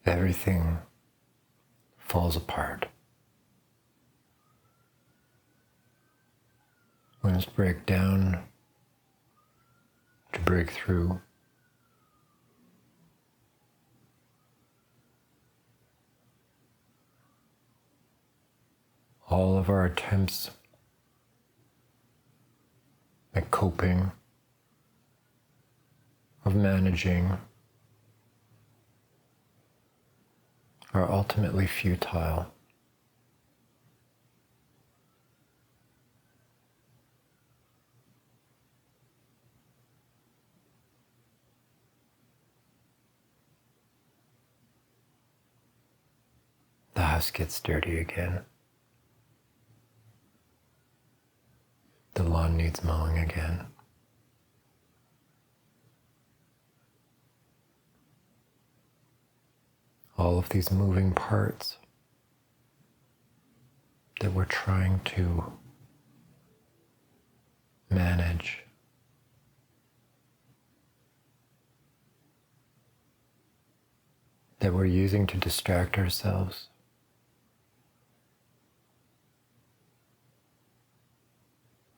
everything falls apart. We must break down to break through. All of our attempts at coping, of managing, are ultimately futile. The house gets dirty again. The lawn needs mowing again. All of these moving parts that we're trying to manage, that we're using to distract ourselves,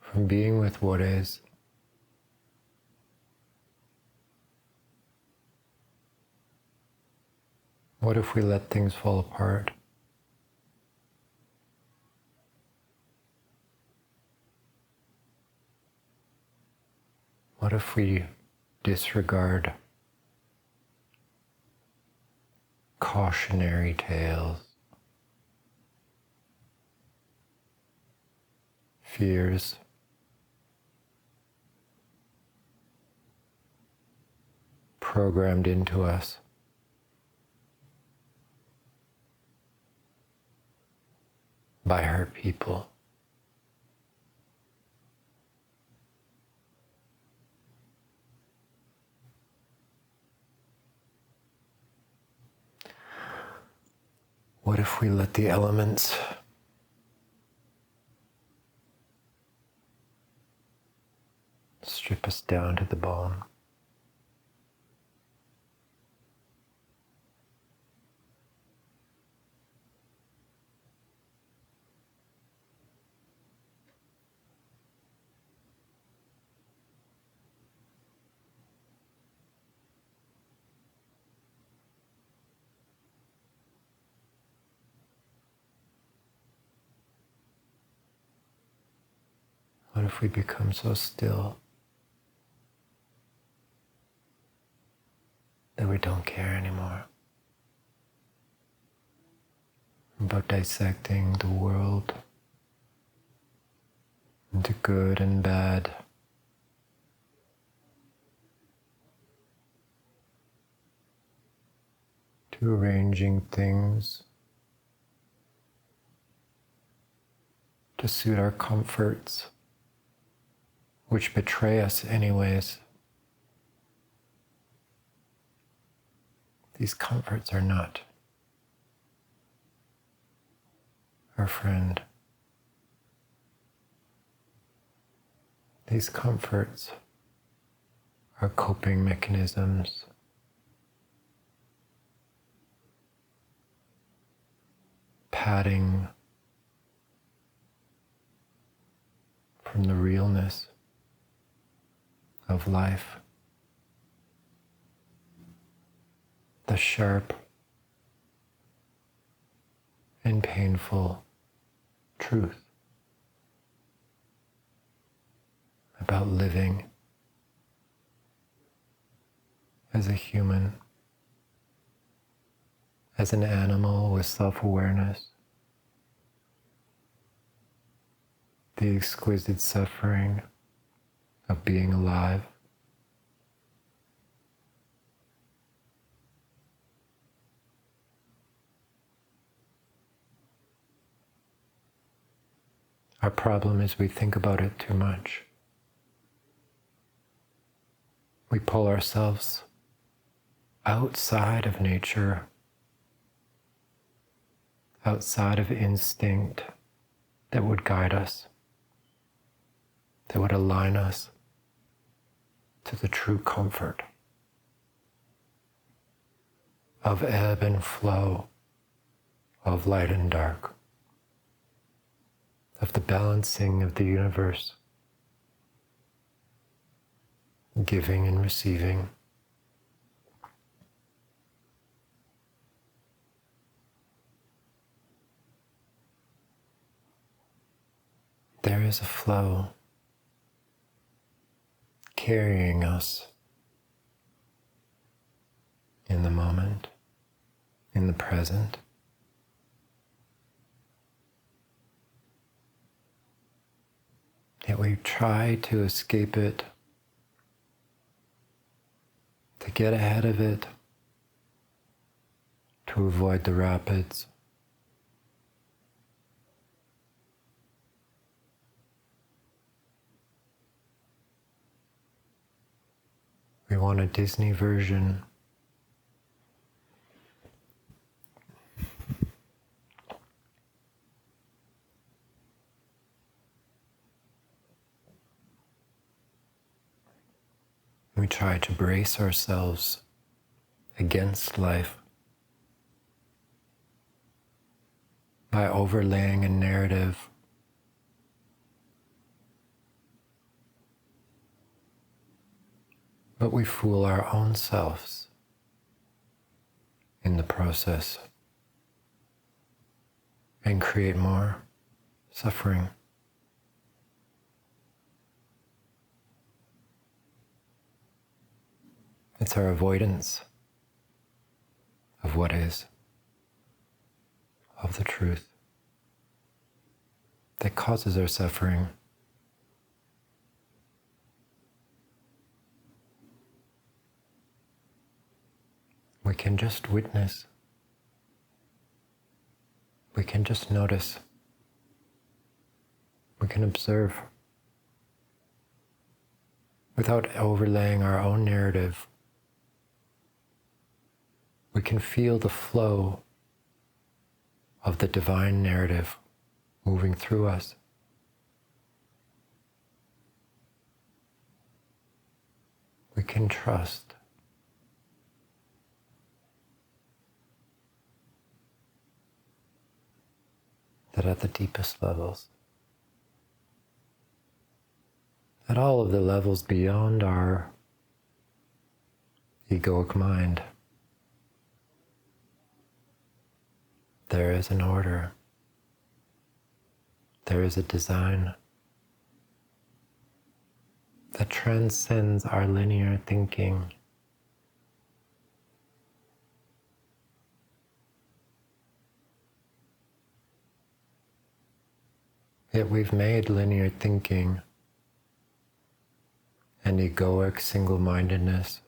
from being with what is. What if we let things fall apart? What if we disregard cautionary tales, fears, programmed into us by hurt people? What if we let the elements strip us down to the bone? What if we become so still that we don't care anymore about dissecting the world into good and bad, to arranging things to suit our comforts, which betray us anyways? These comforts are not our friend. These comforts are coping mechanisms, padding from the realness of life, the sharp and painful truth about living as a human, as an animal with self-awareness, the exquisite suffering of being alive. Our problem is we think about it too much. We pull ourselves outside of nature, outside of instinct that would guide us, that would align us to the true comfort of ebb and flow, of light and dark, of the balancing of the universe, giving and receiving. There is a flow carrying us in the moment, in the present. Yet we try to escape it, to get ahead of it, to avoid the rapids. We want a Disney version. We try to brace ourselves against life by overlaying a narrative. But we fool our own selves in the process and create more suffering. It's our avoidance of what is, of the truth, that causes our suffering. We can just witness. We can just notice. We can observe without overlaying our own narrative. We can feel the flow of the divine narrative moving through us. We can trust that at the deepest levels, at all of the levels beyond our egoic mind, there is an order, there is a design that transcends our linear thinking. Yet we've made linear thinking and egoic single-mindedness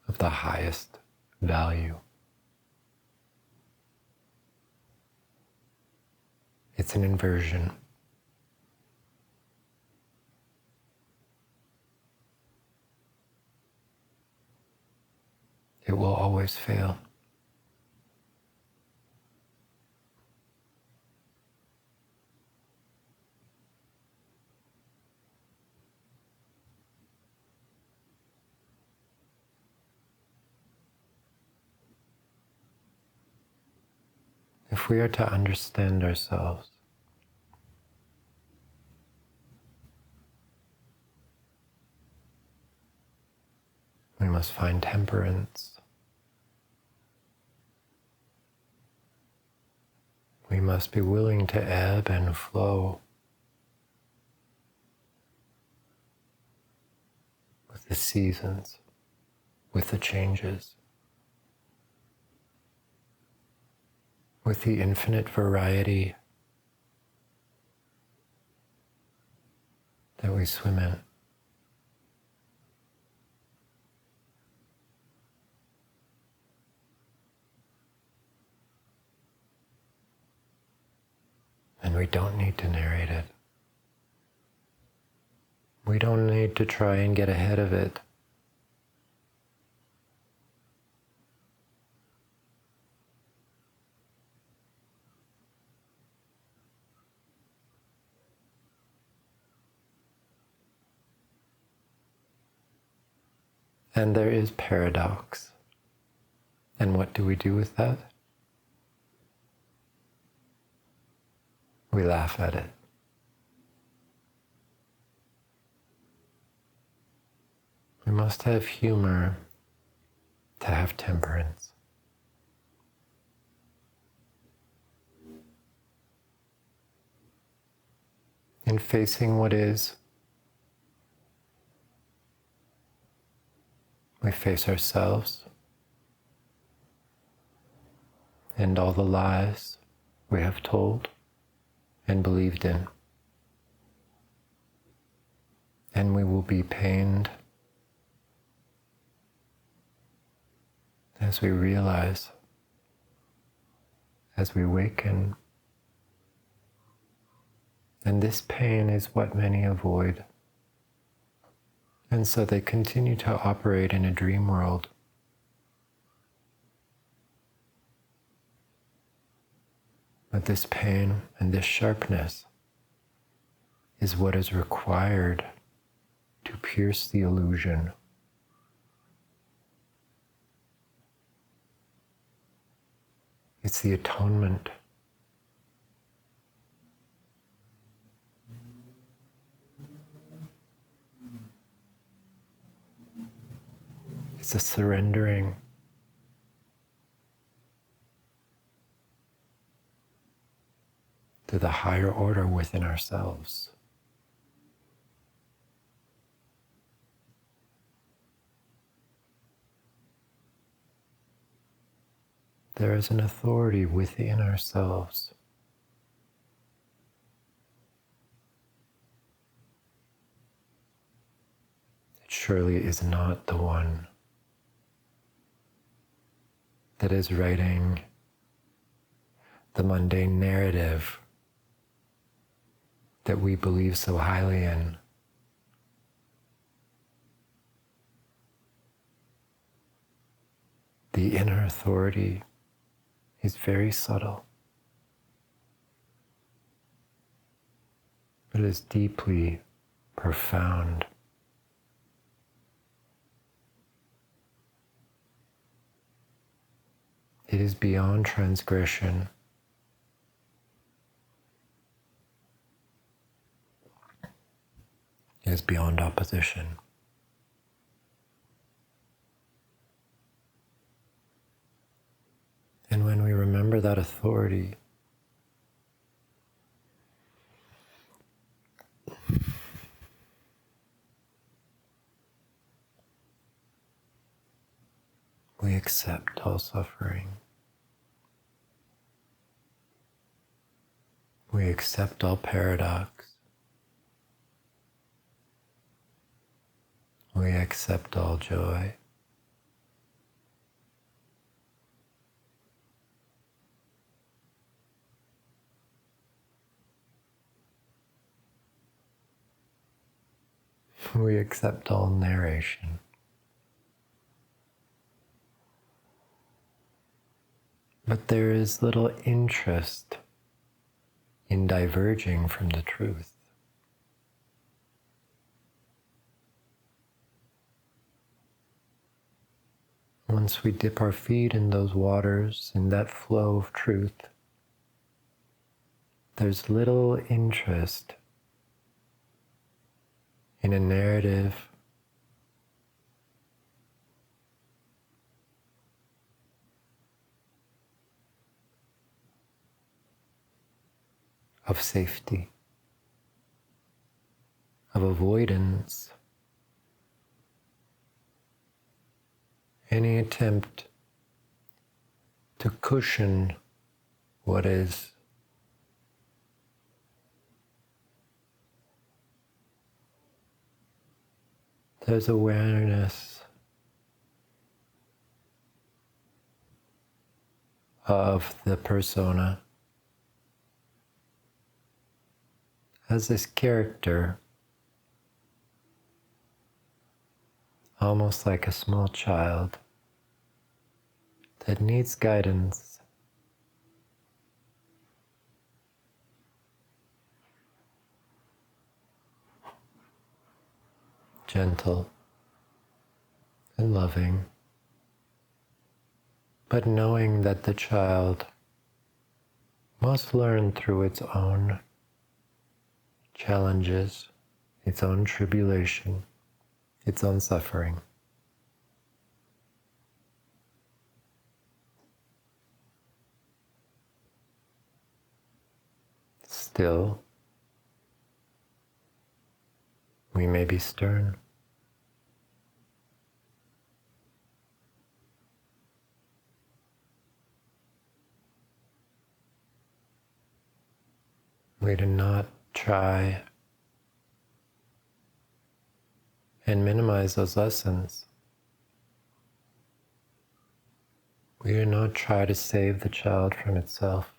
of the highest value. It's an inversion. It will always fail. If we are to understand ourselves, we must find temperance. We must be willing to ebb and flow with the seasons, with the changes, with the infinite variety that we swim in. And we don't need to narrate it. We don't need to try and get ahead of it. And there is paradox. And what do we do with that? We laugh at it. We must have humor to have temperance. In facing what is, we face ourselves and all the lies we have told and believed in. And we will be pained as we realize, as we waken. And this pain is what many avoid. And so they continue to operate in a dream world. But this pain and this sharpness is what is required to pierce the illusion. It's the atonement. It's a surrendering. To the higher order within ourselves. There is an authority within ourselves. It surely is not the one that is writing the mundane narrative that we believe so highly in. The inner authority is very subtle. It is deeply profound. It is beyond transgression. It is beyond opposition. And when we remember that authority, we accept all suffering. We accept all paradox. We accept all joy. We accept all narration. But there is little interest in diverging from the truth. Once we dip our feet in those waters, in that flow of truth, there's little interest in a narrative of safety, of avoidance. Any attempt to cushion what is there's awareness of the persona as this character, almost like a small child that needs guidance. Gentle, and loving, but knowing that the child must learn through its own challenges, its own tribulation, its own suffering. Still, we may be stern. We do not try and minimize those lessons. We do not try to save the child from itself.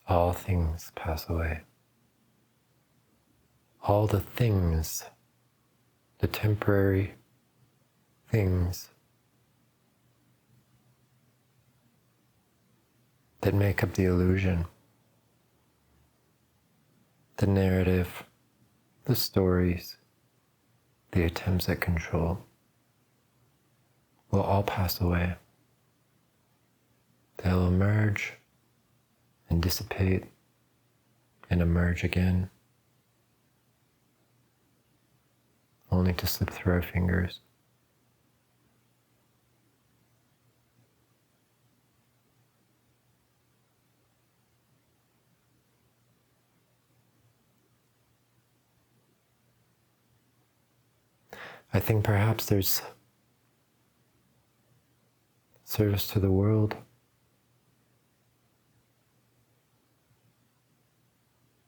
All things pass away. All the things, the temporary things that make up the illusion, the narrative, the stories, the attempts at control, will all pass away. They'll emerge and dissipate and emerge again, only to slip through our fingers. I think perhaps there's service to the world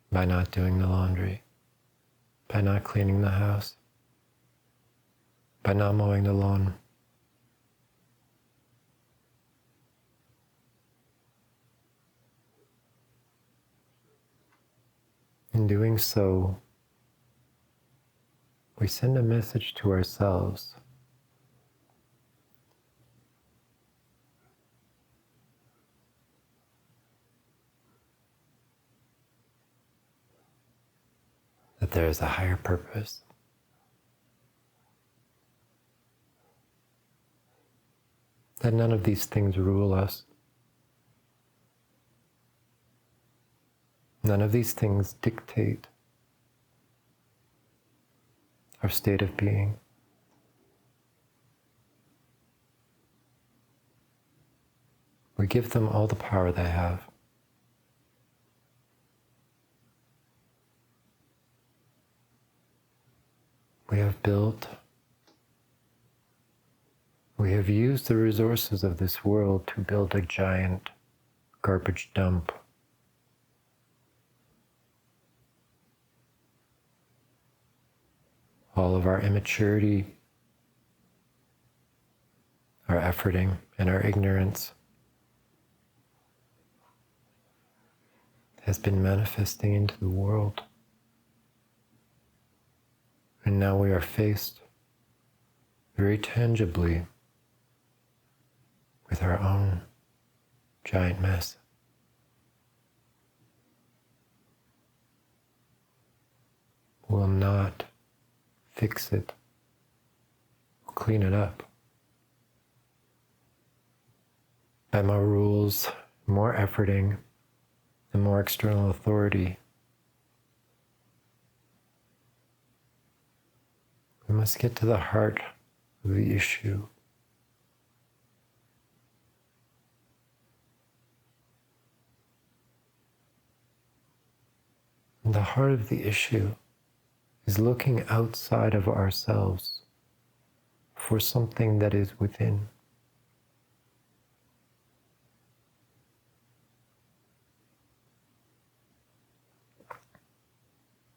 by not doing the laundry, by not cleaning the house, by not mowing the lawn. In doing so, we send a message to ourselves that there is a higher purpose, that none of these things rule us. None of these things dictate our state of being. We give them all the power they have. We have built, we have used the resources of this world to build a giant garbage dump. All of our immaturity, our efforting, and our ignorance has been manifesting into the world. And now we are faced very tangibly with our own giant mess. We'll not fix it, we'll clean it up by more rules, more efforting, and more external authority. We must get to the heart of the issue. And the heart of the issue is looking outside of ourselves for something that is within.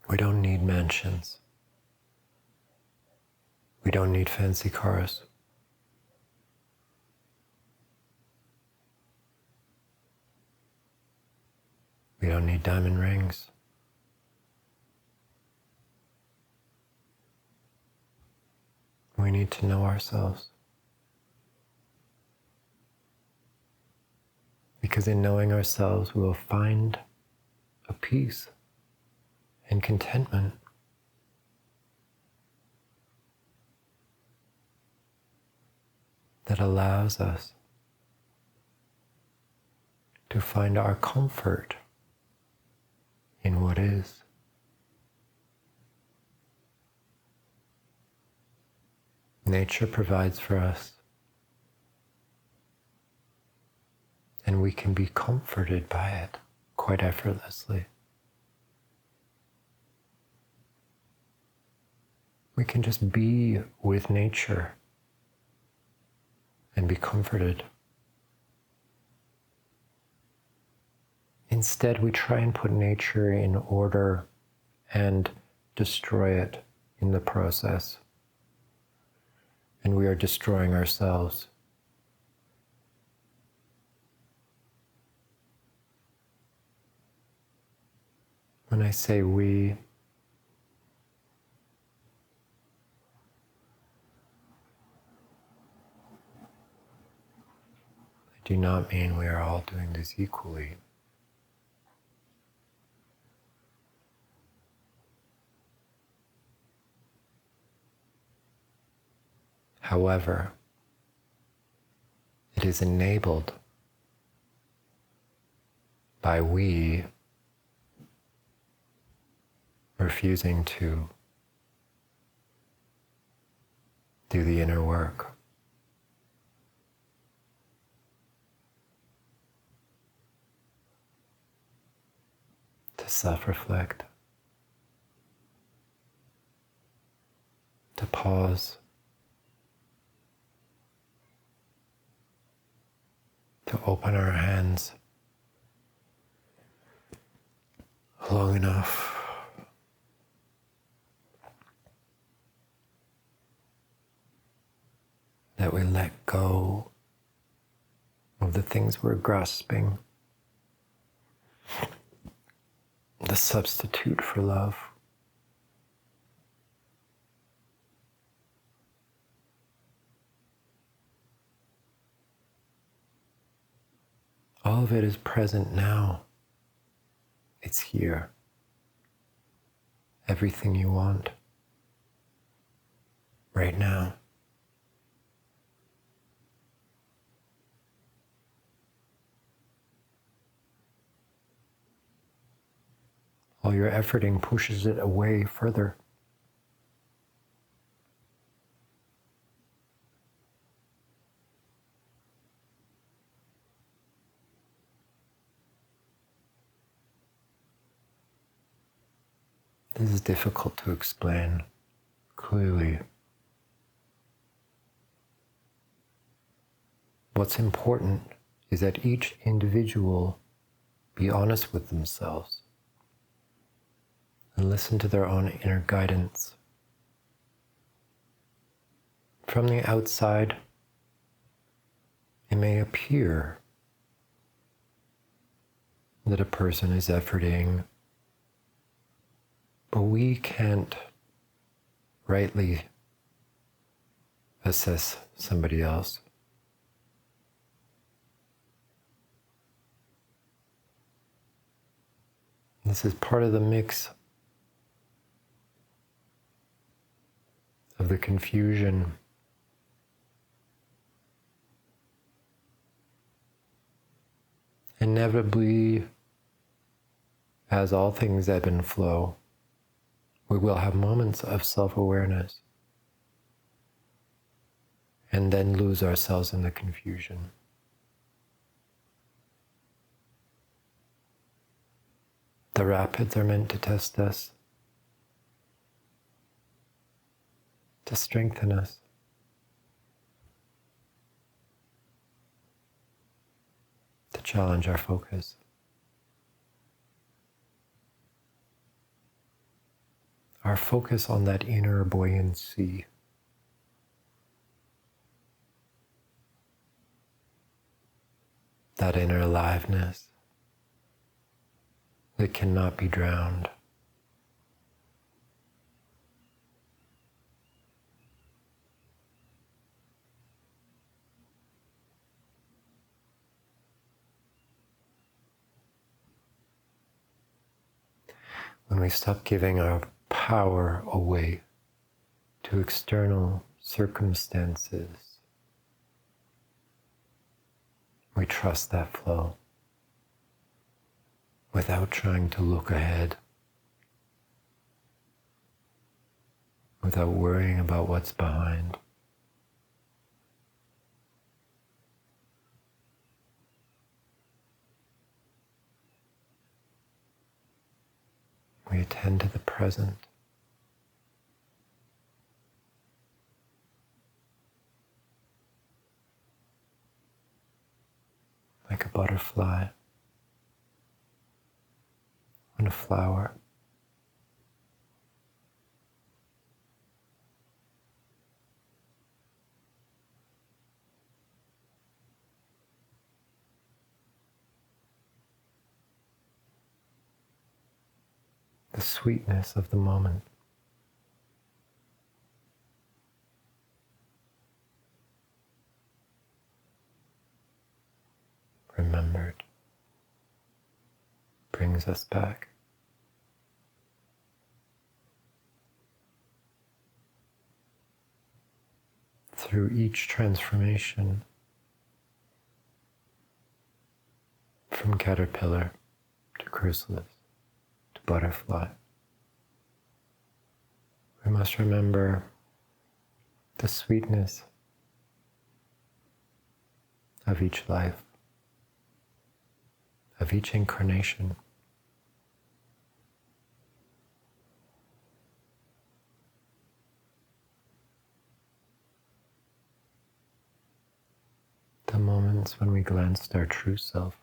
We don't need mansions. We don't need fancy cars. We don't need diamond rings. We need to know ourselves. Because in knowing ourselves, we will find a peace and contentment. That allows us to find our comfort in what is. Nature provides for us, and we can be comforted by it quite effortlessly. We can just be with nature and be comforted. Instead, we try and put nature in order and destroy it in the process. And we are destroying ourselves. When I say we, I do not mean we are all doing this equally. However, it is enabled by we refusing to do the inner work. To self-reflect, to pause, to open our hands long enough that we let go of the things we're grasping, the substitute for love. All of it is present now. It's here. Everything you want right now. All your efforting pushes it away further. This is difficult to explain clearly. What's important is that each individual be honest with themselves and listen to their own inner guidance. From the outside, it may appear that a person is efforting, but we can't rightly assess somebody else. This is part of the mix of the confusion inevitably, as all things ebb and flow, we will have moments of self-awareness and then lose ourselves in the confusion. The rapids are meant to test us, to strengthen us, to challenge our focus. Our focus on that inner buoyancy. That inner aliveness that cannot be drowned. when we stop giving our power away to external circumstances, we trust that flow without trying to look ahead, without worrying about what's behind. We attend to the present. Like a butterfly on a flower. The sweetness of the moment. Remembered brings us back. Through each transformation, from caterpillar to chrysalis to butterfly, we must remember the sweetness of each life, of each incarnation. The moments when we glanced our true self.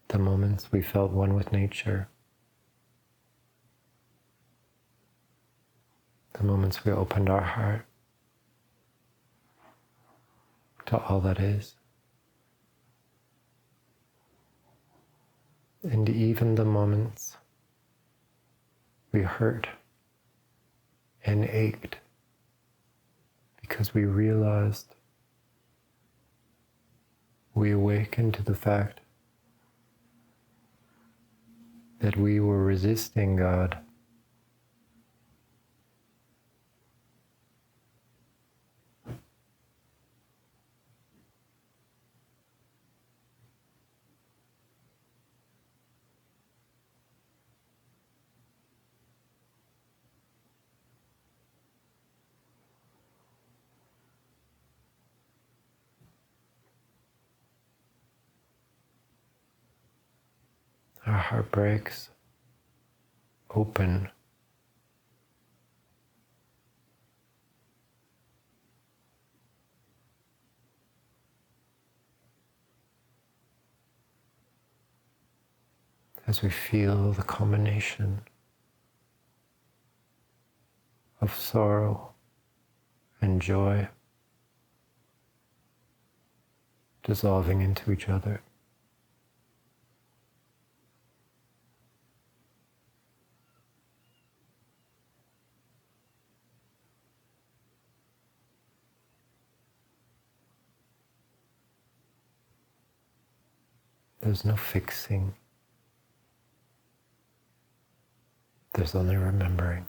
The moments we felt one with nature. The moments we opened our heart to all that is. And even the moments we hurt and ached because we realized, we awakened to the fact that we were resisting God. Our heart breaks open. As we feel the combination of sorrow and joy dissolving into each other. There's no fixing. There's only remembering.